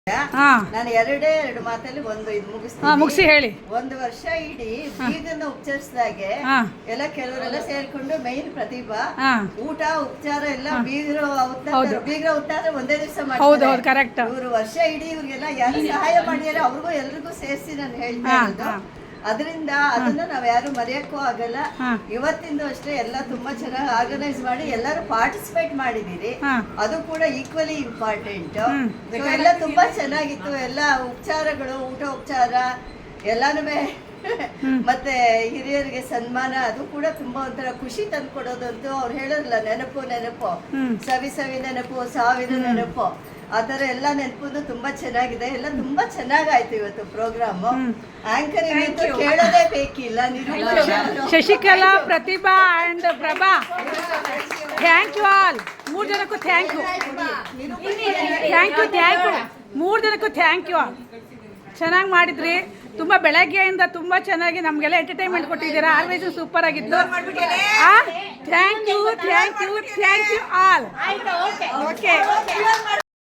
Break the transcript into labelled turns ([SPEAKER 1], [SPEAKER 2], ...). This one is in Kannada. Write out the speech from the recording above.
[SPEAKER 1] ನಾನು ಎರಡು ಮಾತಲ್ಲಿ ಇದು
[SPEAKER 2] ಮುಗಿಸಿ ಹೇಳಿ.
[SPEAKER 1] ಒಂದು ವರ್ಷ ಇಡೀ ಬೀಗನ್ನ ಉಪಚರಿಸಿದಾಗೆ ಎಲ್ಲ ಕೆಲವರೆಲ್ಲ ಸೇರ್ಕೊಂಡು ಮೈನ್ ಪ್ರತಿಭಾ ಊಟ ಉಪಚಾರ ಎಲ್ಲ ಬೀಗ್ರ ಉತ್ತಾರ ಒಂದೇ ದಿವಸ ಮಾಡ್ತಾರೆ. ಇವರು ವರ್ಷ ಇಡೀ ಇವ್ರಿಗೆಲ್ಲ ಯಾರು ಸಹಾಯ ಮಾಡಿದಾರೆ ಅವ್ರಿಗೂ ಎಲ್ರಿಗೂ ಸೇರಿಸಿ ನಾನು ಹೇಳ್ತಾ ಇರೋದು. ಅದರಿಂದ ಅದನ್ನ ನಾವ್ ಯಾರು ಮರೆಯಕ್ಕೂ ಆಗಲ್ಲ. ಇವತ್ತಿಂದ ಅಷ್ಟೇ ಎಲ್ಲ ತುಂಬಾ ಚೆನ್ನಾಗಿ ಆರ್ಗನೈಸ್ ಮಾಡಿ ಎಲ್ಲರೂ ಪಾರ್ಟಿಸಿಪೇಟ್ ಮಾಡಿದೀರಿ. ಅದು ಕೂಡ ಈಕ್ವಲಿ ಇಂಪಾರ್ಟೆಂಟ್. ಎಲ್ಲ ತುಂಬಾ ಚೆನ್ನಾಗಿತ್ತು. ಎಲ್ಲ ಉಪಚಾರಗಳು, ಊಟ ಉಪಚಾರ ಎಲ್ಲಾನು ಮತ್ತೆ ಹಿರಿಯರಿಗೆ ಸನ್ಮಾನ, ಅದು ಕೂಡ ತುಂಬಾ ಒಂಥರ ಖುಷಿ ತಂದ್ಕೊಡೋದಂತೂ ಅವ್ರು ಹೇಳೋದಿಲ್ಲ, ನೆನಪು ಸವಿ ನೆನಪು, ಸಾವಿನ ನೆನಪು, ಆ ತರ ಎಲ್ಲ ನೆನಪು ತುಂಬಾ ಚೆನ್ನಾಗಿದೆ. ಎಲ್ಲ ತುಂಬಾ ಚೆನ್ನಾಗಾಯ್ತು ಇವತ್ತು ಪ್ರೋಗ್ರಾಮ್. ಆಂಕರಿಂಗ್ ಕೇಳೋದೇ ಬೇಕಿಲ್ಲ.
[SPEAKER 2] Shashikala, Pratibha and Prabha, thank you all. 3 ಜನಕ್ಕೂ ಥ್ಯಾಂಕ್ ಯು. 3 ಜನಕ್ಕೂ ಥ್ಯಾಂಕ್ ಯು ಆಲ್. ಚೆನ್ನಾಗಿ ಮಾಡಿದ್ರಿ. ತುಂಬ ಬೆಳಗ್ಗೆಯಿಂದ ತುಂಬ ಚೆನ್ನಾಗಿ ನಮಗೆಲ್ಲ ಎಂಟರ್ಟೈನ್ಮೆಂಟ್ ಕೊಟ್ಟಿದ್ದೀರಾ. ಆರ್ಗನೈಸೇಷನ್ ಸೂಪರ್ ಆಗಿತ್ತು. Thank you all. ಓಕೆ.